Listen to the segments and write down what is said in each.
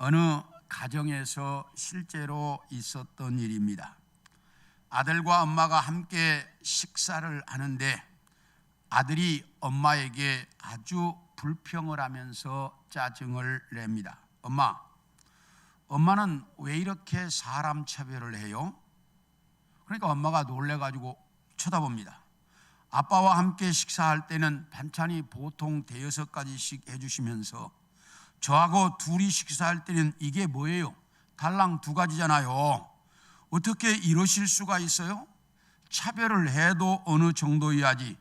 어느 가정에서 실제로 있었던 일입니다. 아들과 엄마가 함께 식사를 하는데 아들이 엄마에게 아주 불평을 하면서 짜증을 냅니다. 엄마는 왜 이렇게 사람 차별을 해요? 그러니까 엄마가 놀래가지고 쳐다봅니다. 아빠와 함께 식사할 때는 반찬이 보통 대여섯 가지씩 해주시면서 저하고 둘이 식사할 때는 이게 뭐예요? 달랑 2가지잖아요. 어떻게 이러실 수가 있어요? 차별을 해도 어느 정도여야지.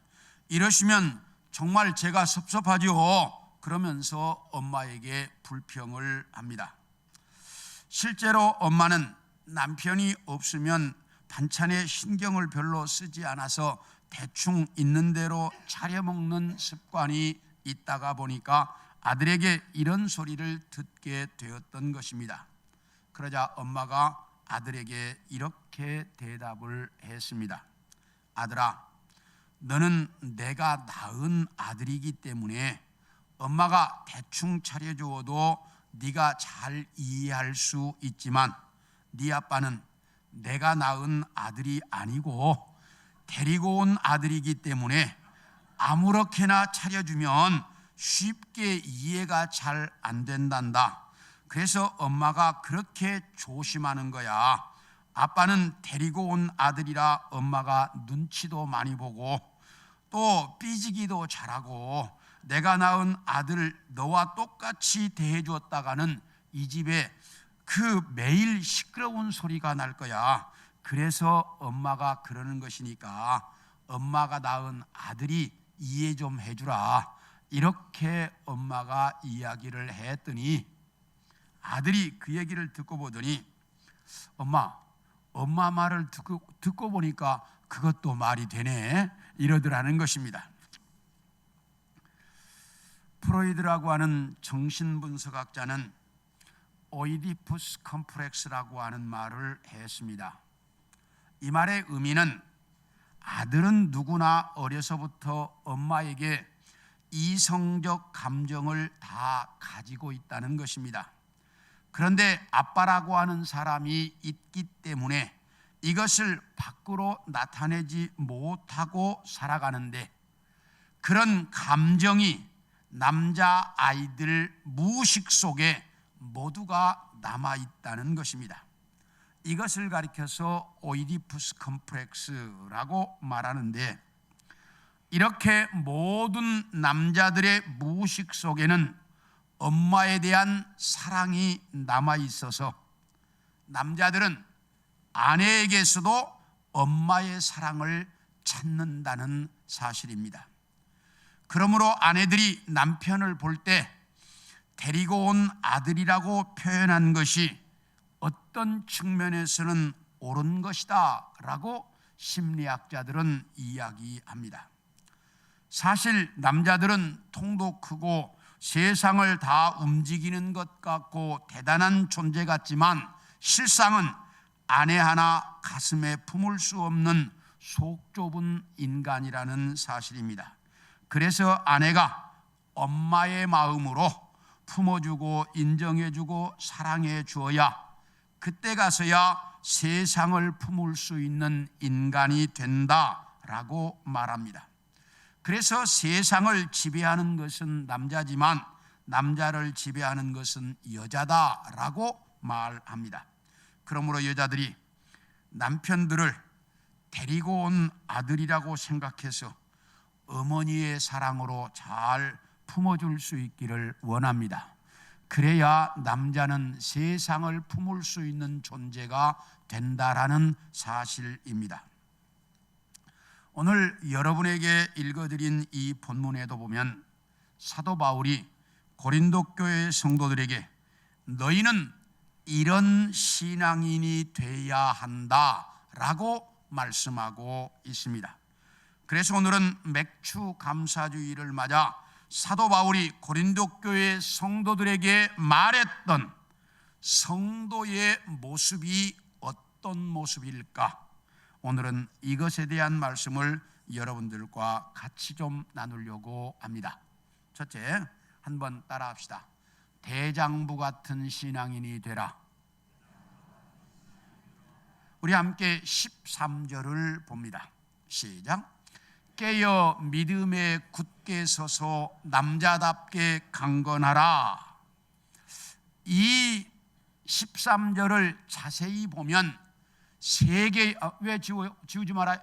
이러시면 정말 제가 섭섭하죠. 그러면서 엄마에게 불평을 합니다. 실제로 엄마는 남편이 없으면 반찬에 신경을 별로 쓰지 않아서 대충 있는 대로 차려 먹는 습관이 있다가 보니까 아들에게 이런 소리를 듣게 되었던 것입니다. 그러자 엄마가 아들에게 이렇게 대답을 했습니다. 아들아, 너는 내가 낳은 아들이기 때문에 엄마가 대충 차려주어도 네가 잘 이해할 수 있지만 네 아빠는 내가 낳은 아들이 아니고 데리고 온 아들이기 때문에 아무렇게나 차려주면 쉽게 이해가 잘 안 된단다. 그래서 엄마가 그렇게 조심하는 거야. 아빠는 데리고 온 아들이라 엄마가 눈치도 많이 보고 또 삐지기도 잘하고 내가 낳은 아들을 너와 똑같이 대해주었다가는 이 집에 그 매일 시끄러운 소리가 날 거야. 그래서 엄마가 그러는 것이니까 엄마가 낳은 아들이 이해 좀 해주라. 이렇게 엄마가 이야기를 했더니 아들이 그 얘기를 듣고 보더니 엄마 말을 듣고 보니까 그것도 말이 되네 이러더라는 것입니다. 프로이드라고 하는 정신분석학자는 오이디푸스 컴플렉스라고 하는 말을 했습니다. 이 말의 의미는 아들은 누구나 어려서부터 엄마에게 이성적 감정을 다 가지고 있다는 것입니다. 그런데 아빠라고 하는 사람이 있기 때문에 이것을 밖으로 나타내지 못하고 살아가는데 그런 감정이 남자 아이들 무의식 속에 모두가 남아있다는 것입니다. 이것을 가리켜서 오이디푸스 컴플렉스라고 말하는데 이렇게 모든 남자들의 무의식 속에는 엄마에 대한 사랑이 남아있어서 남자들은 아내에게서도 엄마의 사랑을 찾는다는 사실입니다. 그러므로 아내들이 남편을 볼 때 데리고 온 아들이라고 표현한 것이 어떤 측면에서는 옳은 것이다 라고 심리학자들은 이야기합니다. 사실 남자들은 통도 크고 세상을 다 움직이는 것 같고 대단한 존재 같지만 실상은 아내 하나 가슴에 품을 수 없는 속 좁은 인간이라는 사실입니다. 그래서 아내가 엄마의 마음으로 품어주고 인정해주고 사랑해 주어야 그때 가서야 세상을 품을 수 있는 인간이 된다라고 말합니다. 그래서 세상을 지배하는 것은 남자지만 남자를 지배하는 것은 여자다라고 말합니다. 그러므로 여자들이 남편들을 데리고 온 아들이라고 생각해서 어머니의 사랑으로 잘 품어줄 수 있기를 원합니다. 그래야 남자는 세상을 품을 수 있는 존재가 된다라는 사실입니다. 오늘 여러분에게 읽어드린 이 본문에도 보면 사도 바울이 고린도 교회 성도들에게 너희는 이런 신앙인이 돼야 한다라고 말씀하고 있습니다. 그래서 오늘은 맥주 감사주의를 맞아 사도 바울이 고린도 교회 성도들에게 말했던 성도의 모습이 어떤 모습일까? 오늘은 이것에 대한 말씀을 여러분들과 같이 좀 나누려고 합니다. 첫째, 한번 따라합시다. 대장부 같은 신앙인이 되라. 우리 함께 13절을 봅니다. 시작. 깨어 믿음에 굳게 서서 남자답게 강건하라. 이 13절을 자세히 보면 왜 지우지 말아요?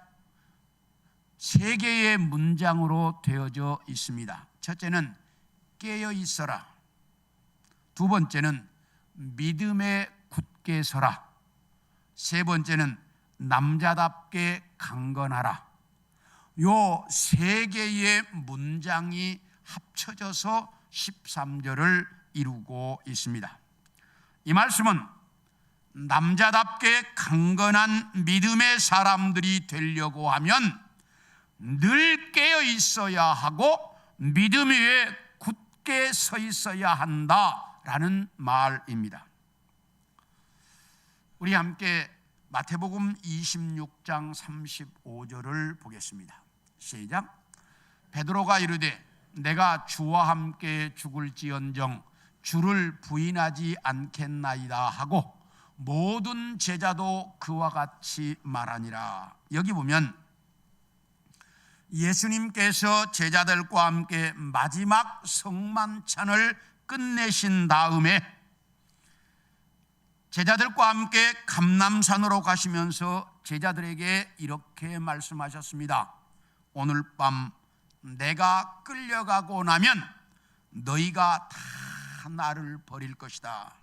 세 개의 문장으로 되어져 있습니다. 첫째는 깨어 있어라. 두 번째는 믿음에 굳게 서라. 세 번째는 남자답게 강건하라. 요 세 개의 문장이 합쳐져서 13절을 이루고 있습니다. 이 말씀은 남자답게 강건한 믿음의 사람들이 되려고 하면 늘 깨어 있어야 하고 믿음 위에 굳게 서 있어야 한다라는 말입니다. 우리 함께 마태복음 26장 35절을 보겠습니다. 시작. 베드로가 이르되 내가 주와 함께 죽을지언정 주를 부인하지 않겠나이다 하고 모든 제자도 그와 같이 말하니라. 여기 보면 예수님께서 제자들과 함께 마지막 성만찬을 끝내신 다음에 제자들과 함께 감람산으로 가시면서 제자들에게 이렇게 말씀하셨습니다. 오늘 밤 내가 끌려가고 나면 너희가 다 나를 버릴 것이다.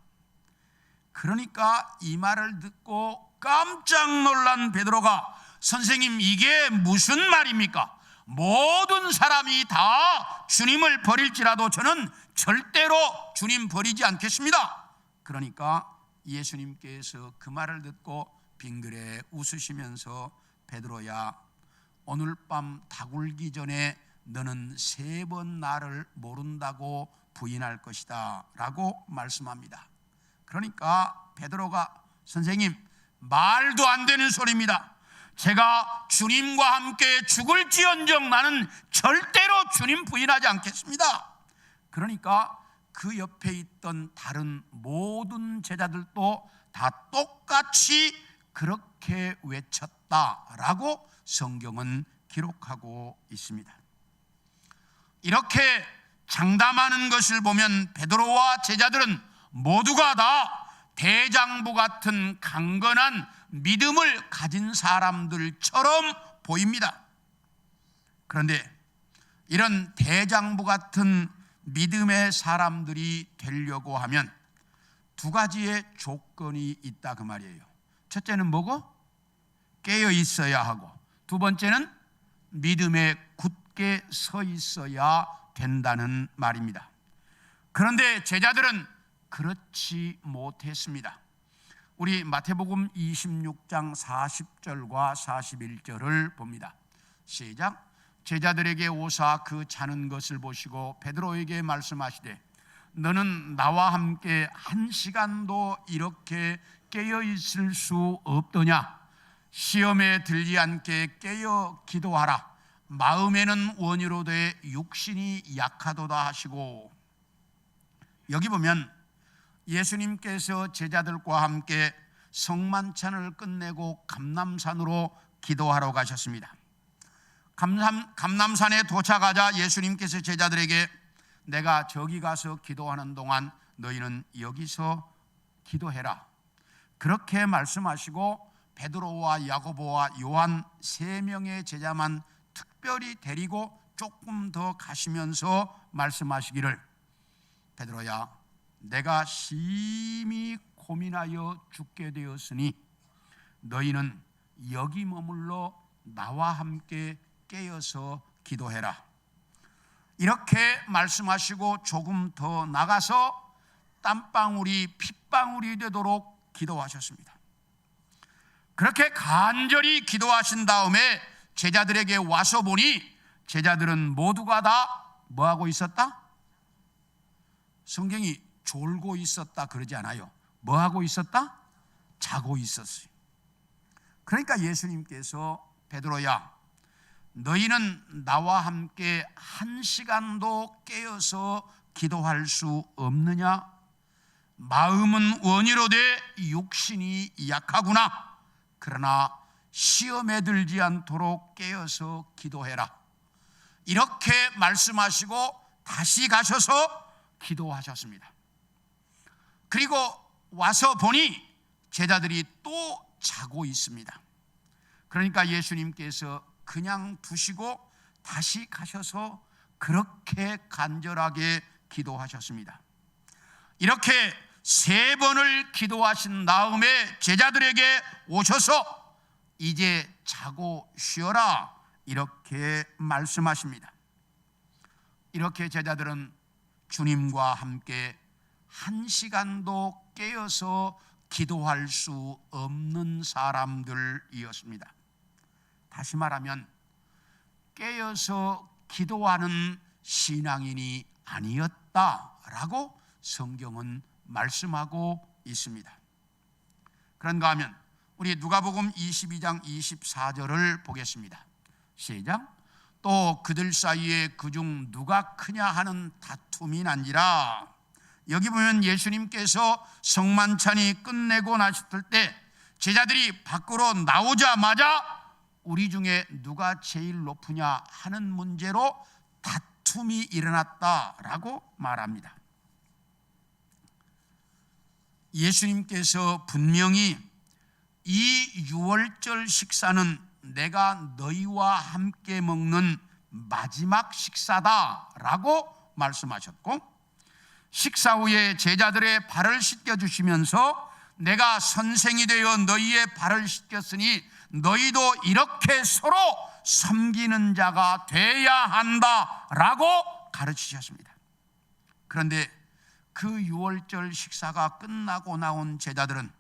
그러니까 이 말을 듣고 깜짝 놀란 베드로가 선생님 이게 무슨 말입니까? 모든 사람이 다 주님을 버릴지라도 저는 절대로 주님 버리지 않겠습니다. 그러니까 예수님께서 그 말을 듣고 빙그레 웃으시면서 베드로야 오늘 밤 다굴기 전에 너는 3번 나를 모른다고 부인할 것이다 라고 말씀합니다. 그러니까 베드로가 선생님 말도 안 되는 소리입니다. 제가 주님과 함께 죽을지언정 나는 절대로 주님 부인하지 않겠습니다. 그러니까 그 옆에 있던 다른 모든 제자들도 다 똑같이 그렇게 외쳤다라고 성경은 기록하고 있습니다. 이렇게 장담하는 것을 보면 베드로와 제자들은 모두가 다 대장부 같은 강건한 믿음을 가진 사람들처럼 보입니다. 그런데 이런 대장부 같은 믿음의 사람들이 되려고 하면 두 가지의 조건이 있다 그 말이에요. 첫째는 뭐고? 깨어 있어야 하고, 두 번째는 믿음에 굳게 서 있어야 된다는 말입니다. 그런데 제자들은 그렇지 못했습니다. 우리 마태복음 26장 40절과 41절을 봅니다. 시작. 제자들에게 오사 그 자는 것을 보시고 베드로에게 말씀하시되 너는 나와 함께 1시간도 이렇게 깨어 있을 수 없더냐? 시험에 들지 않게 깨어 기도하라. 마음에는 원이로되 육신이 약하도다 하시고, 여기 보면 예수님께서 제자들과 함께 성만찬을 끝내고 감람산으로 기도하러 가셨습니다. 감람산에 도착하자 예수님께서 제자들에게 내가 저기 가서 기도하는 동안 너희는 여기서 기도해라. 그렇게 말씀하시고 베드로와 야고보와 요한 3명의 제자만 특별히 데리고 조금 더 가시면서 말씀하시기를 베드로야 내가 심히 고민하여 죽게 되었으니 너희는 여기 머물러 나와 함께 깨어서 기도해라. 이렇게 말씀하시고 조금 더 나가서 땀방울이 핏방울이 되도록 기도하셨습니다. 그렇게 간절히 기도하신 다음에 제자들에게 와서 보니 제자들은 모두가 다 뭐하고 있었다? 성경이 졸고 있었다 그러지 않아요. 뭐하고 있었다? 자고 있었어요. 그러니까 예수님께서 베드로야, 너희는 나와 함께 한 시간도 깨어서 기도할 수 없느냐? 마음은 원이로되 육신이 약하구나. 그러나 시험에 들지 않도록 깨어서 기도해라. 이렇게 말씀하시고 다시 가셔서 기도하셨습니다. 그리고 와서 보니 제자들이 또 자고 있습니다. 그러니까 예수님께서 그냥 두시고 다시 가셔서 그렇게 간절하게 기도하셨습니다. 이렇게 3번을 기도하신 다음에 제자들에게 오셔서 이제 자고 쉬어라 이렇게 말씀하십니다. 이렇게 제자들은 주님과 함께 한 시간도 깨어서 기도할 수 없는 사람들이었습니다. 다시 말하면 깨어서 기도하는 신앙인이 아니었다라고 성경은 말씀하고 있습니다. 그런가 하면 우리 누가복음 22장 24절을 보겠습니다. 시작. 또 그들 사이에 그중 누가 크냐 하는 다툼이 난지라. 여기 보면 예수님께서 성만찬이 끝내고 나셨을 때 제자들이 밖으로 나오자마자 우리 중에 누가 제일 높으냐 하는 문제로 다툼이 일어났다라고 말합니다. 예수님께서 분명히 이 유월절 식사는 내가 너희와 함께 먹는 마지막 식사다라고 말씀하셨고, 식사 후에 제자들의 발을 씻겨주시면서 내가 선생이 되어 너희의 발을 씻겼으니 너희도 이렇게 서로 섬기는 자가 돼야 한다라고 가르치셨습니다. 그런데 그 유월절 식사가 끝나고 나온 제자들은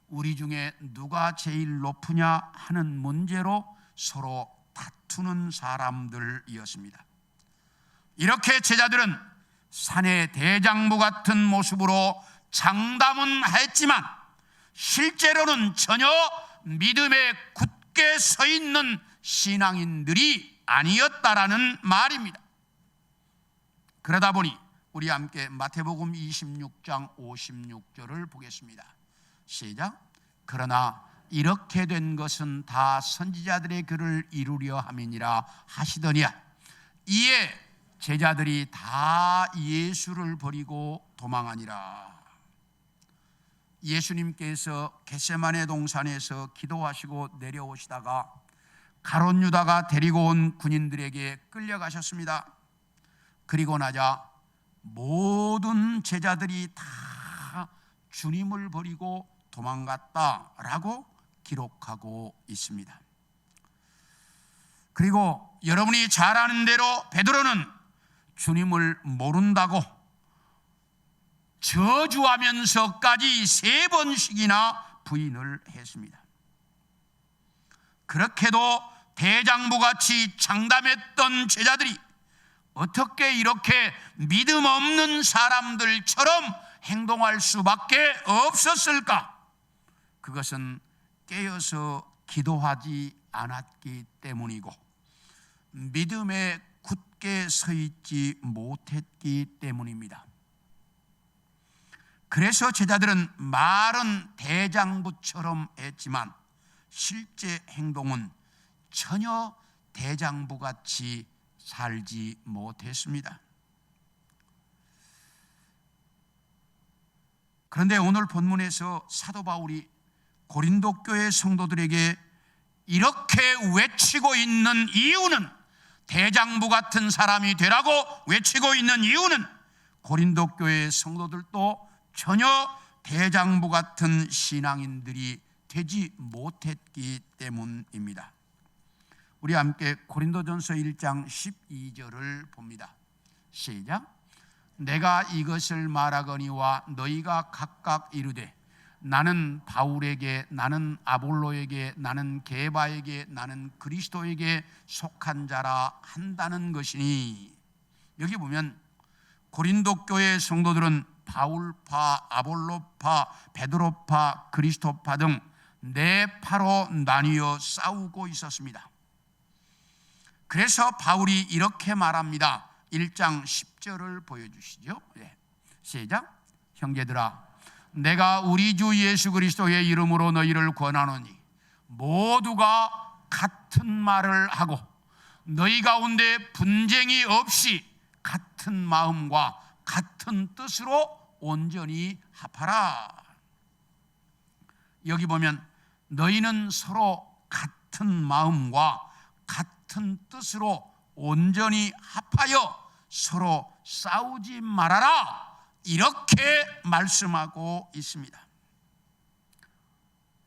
우리 중에 누가 제일 높으냐 하는 문제로 서로 다투는 사람들이었습니다. 이렇게 제자들은 산의 대장부 같은 모습으로 장담은 했지만 실제로는 전혀 믿음에 굳게 서 있는 신앙인들이 아니었다라는 말입니다. 그러다 보니 우리 함께 마태복음 26장 56절을 보겠습니다. 시작. 그러나 이렇게 된 것은 다 선지자들의 글을 이루려 함이니라 하시더니야. 이에 제자들이 다 예수를 버리고 도망하니라. 예수님께서 겟세마네 동산에서 기도하시고 내려오시다가 가룟 유다가 데리고 온 군인들에게 끌려가셨습니다. 그리고 나자 모든 제자들이 다 주님을 버리고 도망갔다라고 기록하고 있습니다. 그리고 여러분이 잘 아는 대로 베드로는 주님을 모른다고 저주하면서까지 3번씩이나 부인을 했습니다. 그렇게도 대장부같이 장담했던 제자들이 어떻게 이렇게 믿음 없는 사람들처럼 행동할 수밖에 없었을까? 그것은 깨어서 기도하지 않았기 때문이고 믿음에 굳게 서 있지 못했기 때문입니다. 그래서 제자들은 말은 대장부처럼 했지만 실제 행동은 전혀 대장부같이 살지 못했습니다. 그런데 오늘 본문에서 사도 바울이 고린도 교회 성도들에게 이렇게 외치고 있는 이유는, 대장부 같은 사람이 되라고 외치고 있는 이유는 고린도 교회 성도들도 전혀 대장부 같은 신앙인들이 되지 못했기 때문입니다. 우리 함께 고린도전서 1장 12절을 봅니다. 시작. 내가 이것을 말하거니와 너희가 각각 이르되 나는 바울에게, 나는 아볼로에게, 나는 게바에게, 나는 그리스도에게 속한 자라 한다는 것이니, 여기 보면 고린도 교회 성도들은 바울파, 아볼로파, 베드로파, 그리스도파 등 네 파로 나뉘어 싸우고 있었습니다. 그래서 바울이 이렇게 말합니다. 1장 10절을 보여주시죠. 네. 시작. 형제들아, 내가 우리 주 예수 그리스도의 이름으로 너희를 권하노니 모두가 같은 말을 하고 너희 가운데 분쟁이 없이 같은 마음과 같은 뜻으로 온전히 합하라. 여기 보면 너희는 서로 같은 마음과 같은 뜻으로 온전히 합하여 서로 싸우지 말아라, 이렇게 말씀하고 있습니다.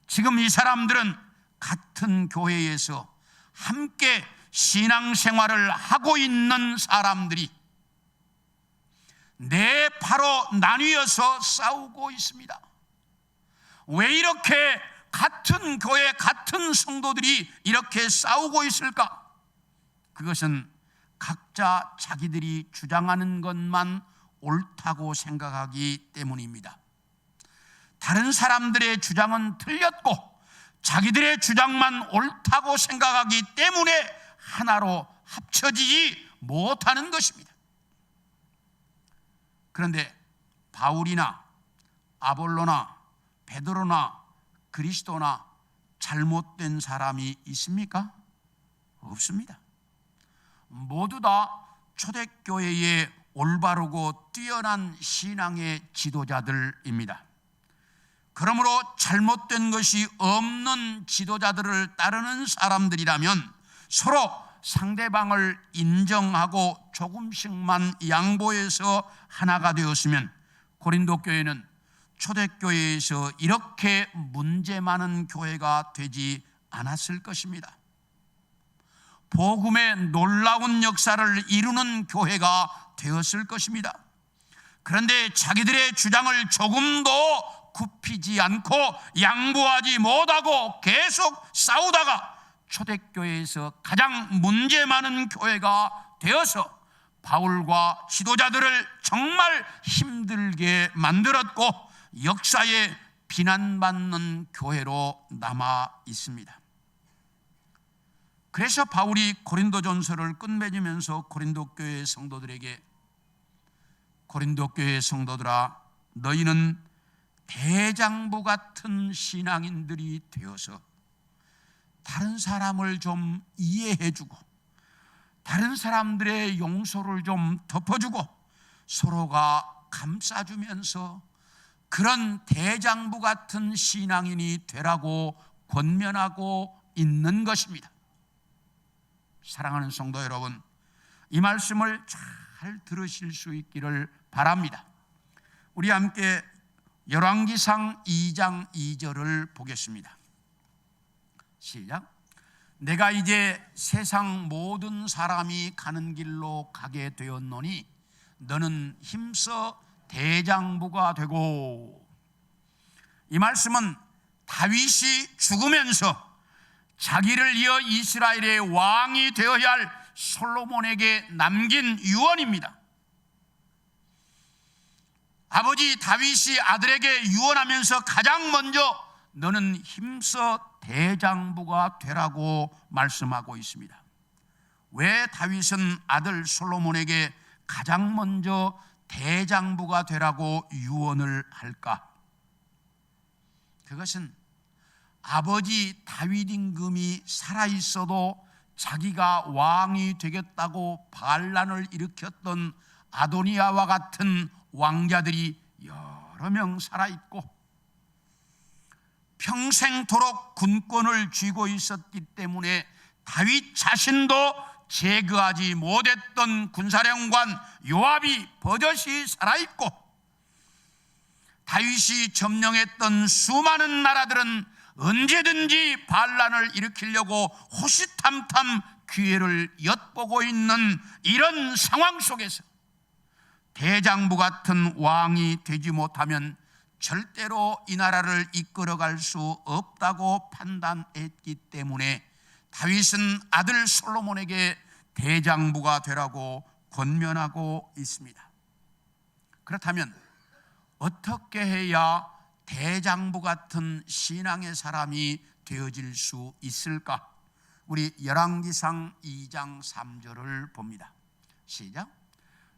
지금 이 사람들은 같은 교회에서 함께 신앙생활을 하고 있는 사람들이 네 파로 나뉘어서 싸우고 있습니다. 왜 이렇게 같은 교회, 같은 성도들이 이렇게 싸우고 있을까? 그것은 각자 자기들이 주장하는 것만 옳다고 생각하기 때문입니다. 다른 사람들의 주장은 틀렸고 자기들의 주장만 옳다고 생각하기 때문에 하나로 합쳐지지 못하는 것입니다. 그런데 바울이나 아볼로나 베드로나 그리스도나 잘못된 사람이 있습니까? 없습니다. 모두 다 초대교회의 올바르고 뛰어난 신앙의 지도자들입니다. 그러므로 잘못된 것이 없는 지도자들을 따르는 사람들이라면 서로 상대방을 인정하고 조금씩만 양보해서 하나가 되었으면 고린도 교회는 초대교회에서 이렇게 문제 많은 교회가 되지 않았을 것입니다. 복음의 놀라운 역사를 이루는 교회가 되었을 것입니다. 그런데 자기들의 주장을 조금도 굽히지 않고 양보하지 못하고 계속 싸우다가 초대교회에서 가장 문제 많은 교회가 되어서 바울과 지도자들을 정말 힘들게 만들었고 역사에 비난받는 교회로 남아 있습니다. 그래서 바울이 고린도전서를 끝맺으면서 고린도 교회 성도들에게, 고린도 교회 성도들아, 너희는 대장부 같은 신앙인들이 되어서 다른 사람을 좀 이해해주고 다른 사람들의 용서를 좀 덮어주고 서로가 감싸주면서 그런 대장부 같은 신앙인이 되라고 권면하고 있는 것입니다. 사랑하는 성도 여러분, 이 말씀을 잘 들으실 수 있기를 바랍니다. 우리 함께 열왕기상 2장 2절을 보겠습니다. 시작. 내가 이제 세상 모든 사람이 가는 길로 가게 되었노니 너는 힘써 대장부가 되고. 이 말씀은 다윗이 죽으면서 자기를 이어 이스라엘의 왕이 되어야 할 솔로몬에게 남긴 유언입니다. 아버지 다윗이 아들에게 유언하면서 가장 먼저 너는 힘써 대장부가 되라고 말씀하고 있습니다. 왜 다윗은 아들 솔로몬에게 가장 먼저 대장부가 되라고 유언을 할까? 그것은 아버지 다윗 임금이 살아있어도 자기가 왕이 되겠다고 반란을 일으켰던 아도니아와 같은 왕자들이 여러 명 살아있고 평생토록 군권을 쥐고 있었기 때문에 다윗 자신도 제거하지 못했던 군사령관 요압이 버젓이 살아있고 다윗이 점령했던 수많은 나라들은 언제든지 반란을 일으키려고 호시탐탐 기회를 엿보고 있는 이런 상황 속에서 대장부 같은 왕이 되지 못하면 절대로 이 나라를 이끌어갈 수 없다고 판단했기 때문에 다윗은 아들 솔로몬에게 대장부가 되라고 권면하고 있습니다. 그렇다면 어떻게 해야 대장부 같은 신앙의 사람이 되어질 수 있을까? 우리 열왕기상 2장 3절을 봅니다. 시작.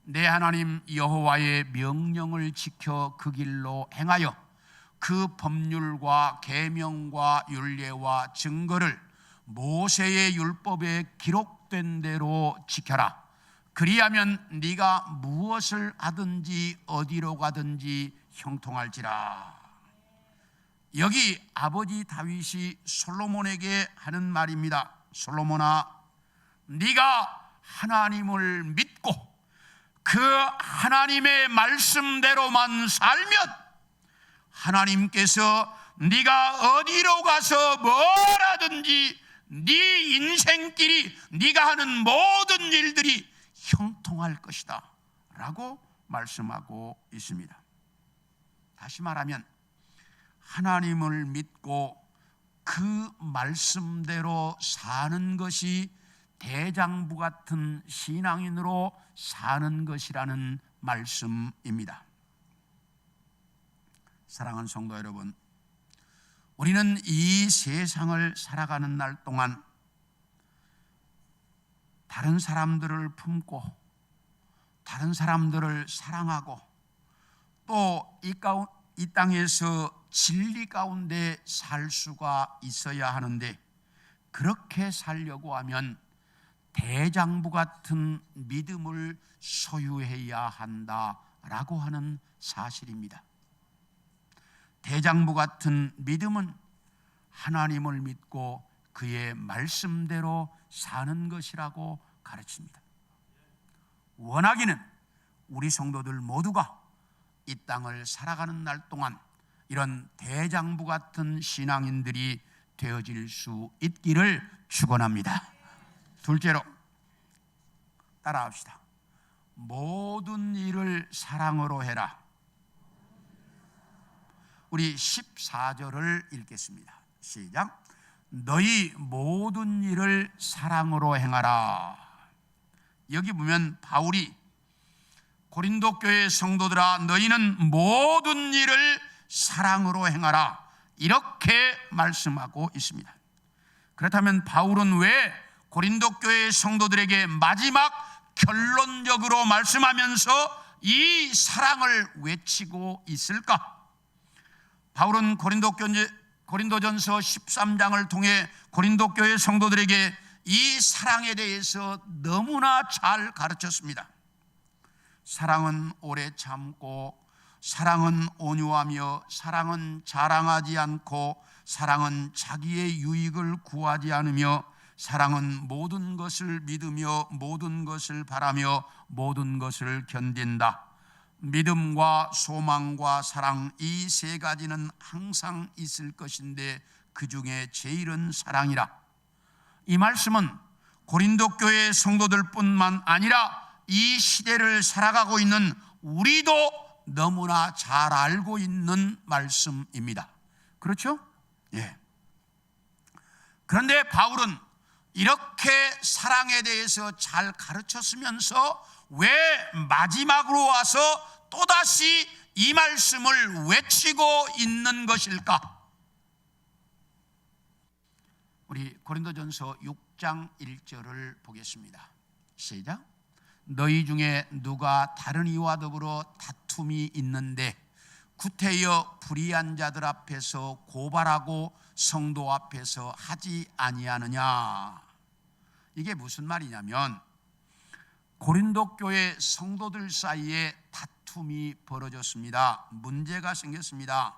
내 하나님 여호와의 명령을 지켜 그 길로 행하여 그 법률과 계명과 율례와 증거를 모세의 율법에 기록된 대로 지켜라. 그리하면 네가 무엇을 하든지 어디로 가든지 형통할지라. 여기 아버지 다윗이 솔로몬에게 하는 말입니다. 솔로몬아, 네가 하나님을 믿고 그 하나님의 말씀대로만 살면 하나님께서 네가 어디로 가서 뭘 하든지 네 인생길이 네가 하는 모든 일들이 형통할 것이다 라고 말씀하고 있습니다. 다시 말하면 하나님을 믿고 그 말씀대로 사는 것이 대장부 같은 신앙인으로 사는 것이라는 말씀입니다. 사랑하는 성도 여러분, 우리는 이 세상을 살아가는 날 동안 다른 사람들을 품고 다른 사람들을 사랑하고 또 이 땅에서 진리 가운데 살 수가 있어야 하는데, 그렇게 살려고 하면 대장부 같은 믿음을 소유해야 한다라고 하는 사실입니다. 대장부 같은 믿음은 하나님을 믿고 그의 말씀대로 사는 것이라고 가르칩니다. 원하기는 우리 성도들 모두가 이 땅을 살아가는 날 동안 이런 대장부 같은 신앙인들이 되어질 수 있기를 축원합니다. 둘째로 따라합시다. 모든 일을 사랑으로 해라. 우리 14절을 읽겠습니다. 시작. 너희 모든 일을 사랑으로 행하라. 여기 보면 바울이 고린도 교회 성도들아, 너희는 모든 일을 사랑으로 행하라, 이렇게 말씀하고 있습니다. 그렇다면 바울은 왜 고린도 교회 성도들에게 마지막 결론적으로 말씀하면서 이 사랑을 외치고 있을까? 바울은 고린도전서 13장을 통해 고린도 교회 성도들에게 이 사랑에 대해서 너무나 잘 가르쳤습니다. 사랑은 오래 참고, 사랑은 온유하며, 사랑은 자랑하지 않고, 사랑은 자기의 유익을 구하지 않으며, 사랑은 모든 것을 믿으며 모든 것을 바라며 모든 것을 견딘다. 믿음과 소망과 사랑, 이 세 가지는 항상 있을 것인데 그 중에 제일은 사랑이라. 이 말씀은 고린도 교회 성도들뿐만 아니라 이 시대를 살아가고 있는 우리도 너무나 잘 알고 있는 말씀입니다. 그렇죠? 예. 그런데 바울은 이렇게 사랑에 대해서 잘 가르쳤으면서 왜 마지막으로 와서 또다시 이 말씀을 외치고 있는 것일까? 우리 고린도전서 6장 1절을 보겠습니다. 시작. 너희 중에 누가 다른 이와 더불어 다툼이 있는데 구태여 불의한 자들 앞에서 고발하고 성도 앞에서 하지 아니하느냐. 이게 무슨 말이냐면 고린도 교회 성도들 사이에 다툼이 벌어졌습니다. 문제가 생겼습니다.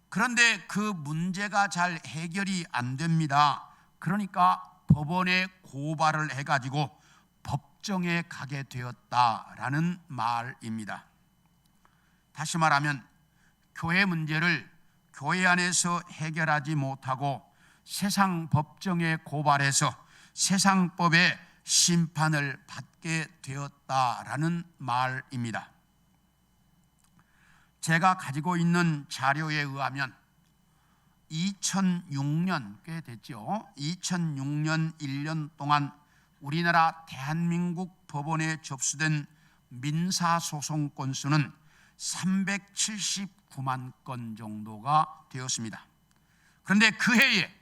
그런데 그 문제가 잘 해결이 안 됩니다. 그러니까 법원에 고발을 해가지고 법정에 가게 되었다라는 말입니다. 다시 말하면 교회 문제를 교회 안에서 해결하지 못하고 세상 법정에 고발해서 세상법의 심판을 받게 되었다라는 말입니다. 제가 가지고 있는 자료에 의하면 2006년, 꽤 됐죠. 2006년 1년 동안 우리나라 대한민국 법원에 접수된 민사소송 건수는 379만 건 정도가 되었습니다. 그런데 그 해에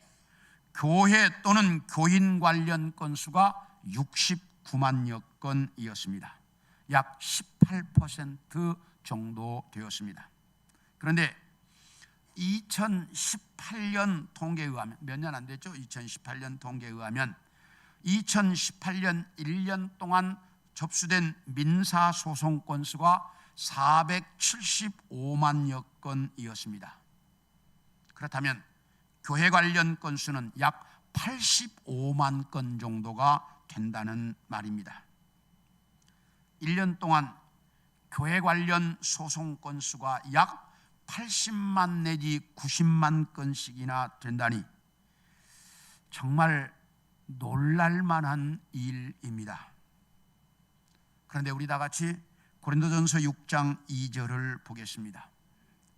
교회 또는 교인 관련 건수가 69만여 건이었습니다. 약 18% 정도 되었습니다. 그런데 2018년 통계에 의하면, 몇 년 안 됐죠? 2018년 통계에 의하면 2018년 1년 동안 접수된 민사소송 건수가 475만여 건이었습니다. 그렇다면 교회 관련 건수는 약 85만 건 정도가 된다는 말입니다. 1년 동안 교회 관련 소송 건수가 약 80만 내지 90만 건씩이나 된다니 정말 놀랄만한 일입니다. 그런데 우리 다 같이 고린도전서 6장 2절을 보겠습니다.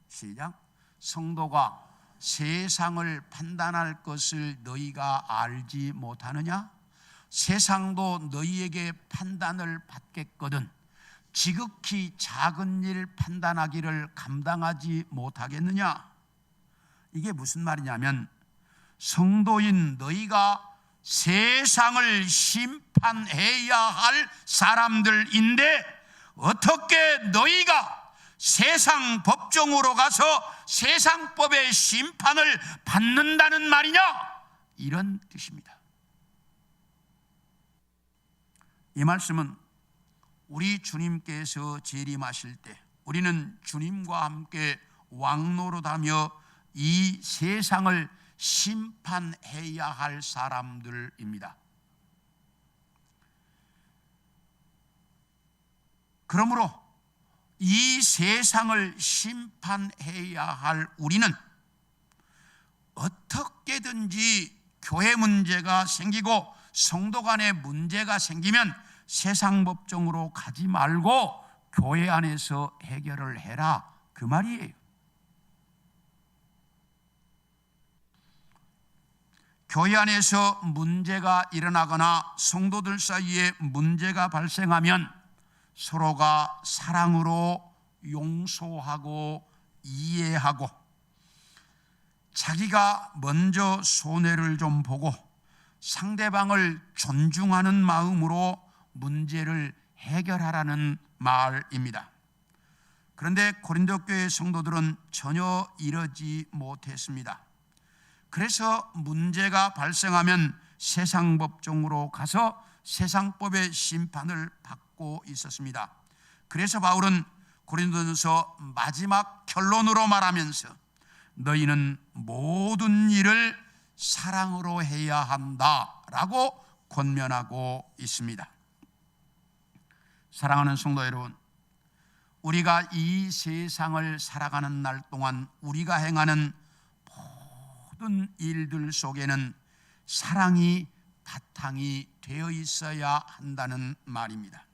시작. 성도가 세상을 판단할 것을 너희가 알지 못하느냐? 세상도 너희에게 판단을 받겠거든 지극히 작은 일 판단하기를 감당하지 못하겠느냐? 이게 무슨 말이냐면 성도인 너희가 세상을 심판해야 할 사람들인데 어떻게 너희가 세상 법정으로 가서 세상법의 심판을 받는다는 말이냐? 이런 뜻입니다. 이 말씀은 우리 주님께서 재림하실 때 우리는 주님과 함께 왕노릇하며 이 세상을 심판해야 할 사람들입니다. 그러므로 이 세상을 심판해야 할 우리는 어떻게든지 교회 문제가 생기고 성도 간에 문제가 생기면 세상 법정으로 가지 말고 교회 안에서 해결을 해라, 그 말이에요. 교회 안에서 문제가 일어나거나 성도들 사이에 문제가 발생하면 서로가 사랑으로 용서하고 이해하고 자기가 먼저 손해를 좀 보고 상대방을 존중하는 마음으로 문제를 해결하라는 말입니다. 그런데 고린도 교회 성도들은 전혀 이러지 못했습니다. 그래서 문제가 발생하면 세상 법정으로 가서 세상법의 심판을 받고 있었습니다. 그래서 바울은 고린도전서 마지막 결론으로 말하면서 너희는 모든 일을 사랑으로 해야 한다라고 권면하고 있습니다. 사랑하는 성도 여러분, 우리가 이 세상을 살아가는 날 동안 우리가 행하는 모든 일들 속에는 사랑이 바탕이 되어 있어야 한다는 말입니다.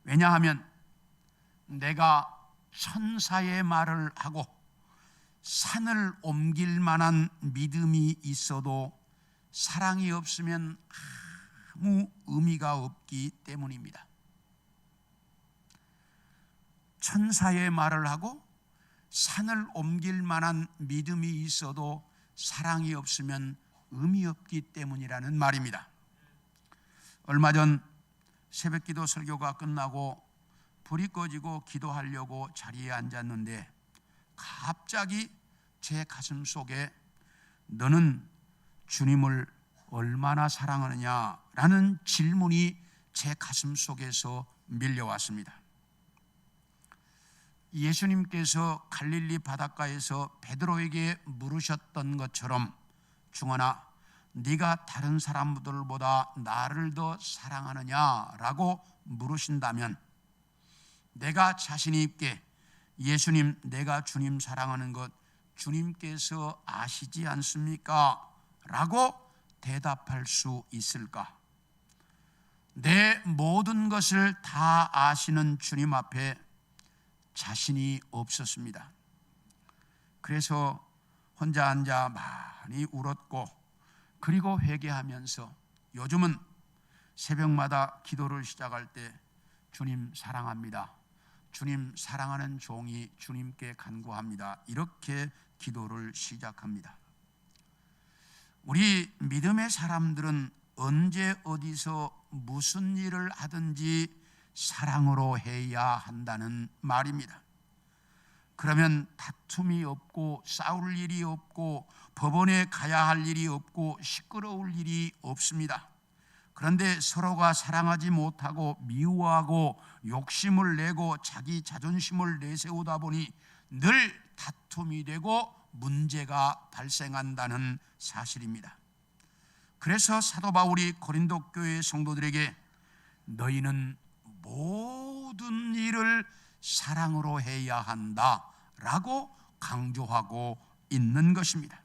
왜냐하면 내가 천사의 말을 하고 산을 옮길 만한 믿음이 있어도 사랑이 없으면 아무 의미가 없기 때문입니다. 천사의 말을 하고 산을 옮길 만한 믿음이 있어도 사랑이 없으면 의미 없기 때문이라는 말입니다. 얼마 전 새벽기도 설교가 끝나고 불이 꺼지고 기도하려고 자리에 앉았는데 갑자기 제 가슴 속에 너는 주님을 얼마나 사랑하느냐라는 질문이 제 가슴 속에서 밀려왔습니다. 예수님께서 갈릴리 바닷가에서 베드로에게 물으셨던 것처럼 중원아, 네가 다른 사람들보다 나를 더 사랑하느냐라고 물으신다면 내가 자신 있게 예수님, 내가 주님 사랑하는 것 주님께서 아시지 않습니까? 라고 대답할 수 있을까? 내 모든 것을 다 아시는 주님 앞에 자신이 없었습니다. 그래서 혼자 앉아 많이 울었고, 그리고 회개하면서 요즘은 새벽마다 기도를 시작할 때 주님 사랑합니다, 주님 사랑하는 종이 주님께 간구합니다, 이렇게 기도를 시작합니다. 우리 믿음의 사람들은 언제 어디서 무슨 일을 하든지 사랑으로 해야 한다는 말입니다. 그러면 다툼이 없고 싸울 일이 없고 법원에 가야 할 일이 없고 시끄러울 일이 없습니다. 그런데 서로가 사랑하지 못하고 미워하고 욕심을 내고 자기 자존심을 내세우다 보니 늘 다툼이 되고 문제가 발생한다는 사실입니다. 그래서 사도 바울이 고린도 교회 성도들에게 너희는 모든 일을 사랑으로 해야 한다라고 강조하고 있는 것입니다.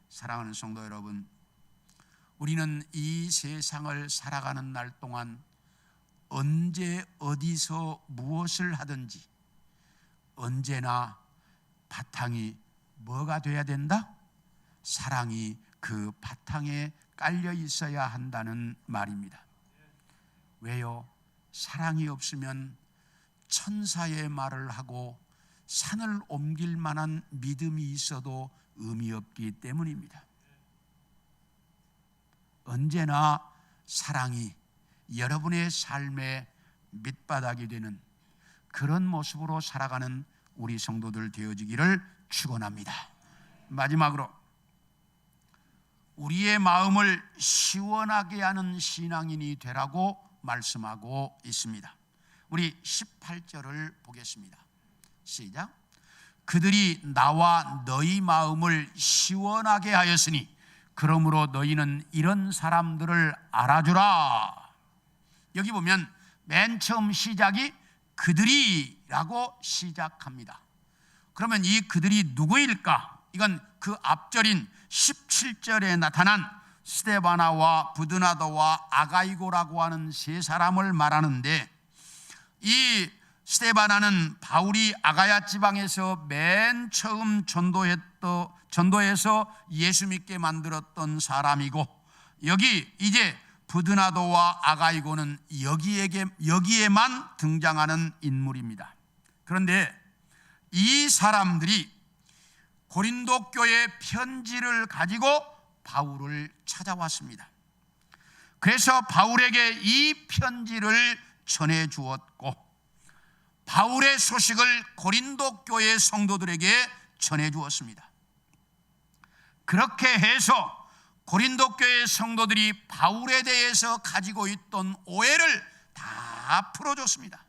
사랑하는 성도 여러분, 우리는 이 세상을 살아가는 날 동안 언제 어디서 무엇을 하든지 언제나 바탕이 뭐가 돼야 된다? 사랑이 그 바탕에 깔려 있어야 한다는 말입니다. 왜요? 사랑이 없으면 천사의 말을 하고 산을 옮길 만한 믿음이 있어도 의미 없기 때문입니다. 언제나 사랑이 여러분의 삶의 밑바닥이 되는 그런 모습으로 살아가는 우리 성도들 되어지기를 축원합니다. 마지막으로 우리의 마음을 시원하게 하는 신앙인이 되라고 말씀하고 있습니다. 우리 18절을 보겠습니다. 시작. 그들이 나와 너희 마음을 시원하게 하였으니 그러므로 너희는 이런 사람들을 알아주라. 여기 보면 맨 처음 시작이 그들이라고 시작합니다. 그러면 이 그들이 누구일까? 이건 그 앞절인 17절에 나타난 스데바나와 부드나도와 아가이고라고 하는 세 사람을 말하는데, 이 스데바나는 바울이 아가야 지방에서 맨 처음 전도해서 예수 믿게 만들었던 사람이고, 여기 이제 부드나도와 아가이고는 여기에만 등장하는 인물입니다. 그런데 이 사람들이 고린도 교회 편지를 가지고 바울을 찾아왔습니다. 그래서 바울에게 이 편지를 전해 주었고, 바울의 소식을 고린도 교회 성도들에게 전해 주었습니다. 그렇게 해서 고린도 교회 성도들이 바울에 대해서 가지고 있던 오해를 다 풀어줬습니다.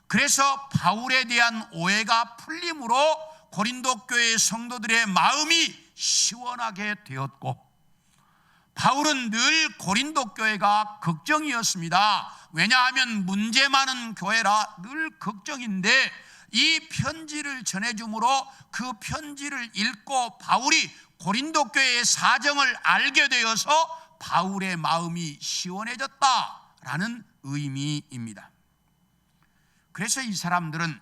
그래서 바울에 대한 오해가 풀림으로 고린도 교회 성도들의 마음이 시원하게 되었고, 바울은 늘 고린도 교회가 걱정이었습니다. 왜냐하면 문제 많은 교회라 늘 걱정인데, 이 편지를 전해줌으로 그 편지를 읽고 바울이 고린도 교회의 사정을 알게 되어서 바울의 마음이 시원해졌다라는 의미입니다. 그래서 이 사람들은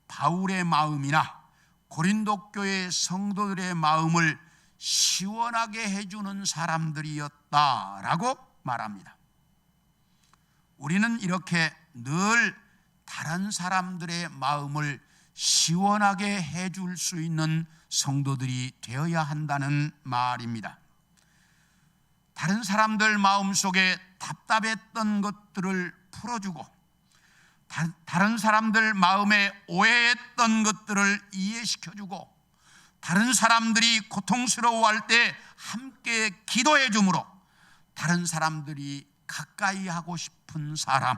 바울의 마음이나 고린도 교회 성도들의 마음을 시원하게 해주는 사람들이었다라고 말합니다. 우리는 이렇게 늘 다른 사람들의 마음을 시원하게 해줄 수 있는 성도들이 되어야 한다는 말입니다. 다른 사람들 마음속에 답답했던 것들을 풀어주고, 다른 사람들 마음에 오해했던 것들을 이해시켜주고, 다른 사람들이 고통스러워할 때 함께 기도해 주므로 다른 사람들이 가까이 하고 싶은 사람,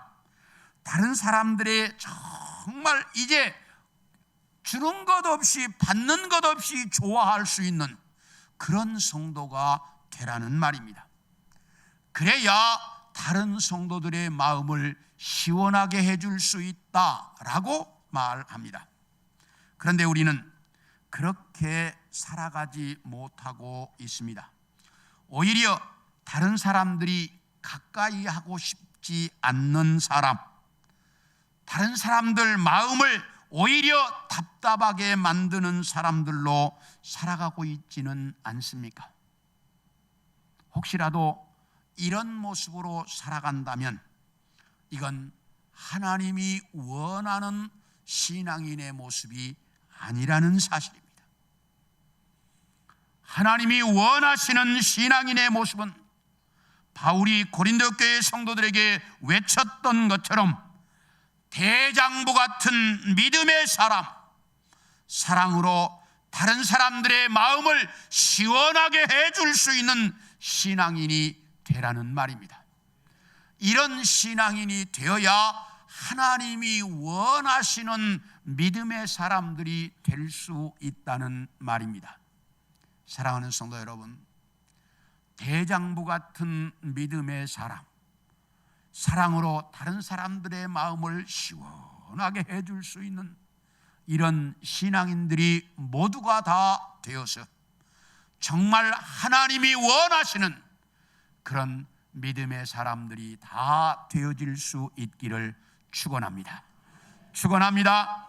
다른 사람들의 정말 이제 주는 것 없이 받는 것 없이 좋아할 수 있는 그런 성도가 되라는 말입니다. 그래야 다른 성도들의 마음을 시원하게 해줄 수 있다라고 말합니다. 그런데 우리는 그렇게 살아가지 못하고 있습니다. 오히려 다른 사람들이 가까이 하고 싶지 않는 사람, 다른 사람들 마음을 오히려 답답하게 만드는 사람들로 살아가고 있지는 않습니까? 혹시라도 이런 모습으로 살아간다면 이건 하나님이 원하는 신앙인의 모습이 아니라는 사실입니다. 하나님이 원하시는 신앙인의 모습은 바울이 고린도 교회 성도들에게 외쳤던 것처럼 대장부 같은 믿음의 사람, 사랑으로 다른 사람들의 마음을 시원하게 해줄 수 있는 신앙인이 되라는 말입니다. 이런 신앙인이 되어야 하나님이 원하시는 믿음의 사람들이 될 수 있다는 말입니다. 사랑하는 성도 여러분, 대장부 같은 믿음의 사람, 사랑으로 다른 사람들의 마음을 시원하게 해줄 수 있는 이런 신앙인들이 모두가 다 되어서 정말 하나님이 원하시는 그런 믿음의 사람들이 다 되어질 수 있기를 축원합니다. 축원합니다.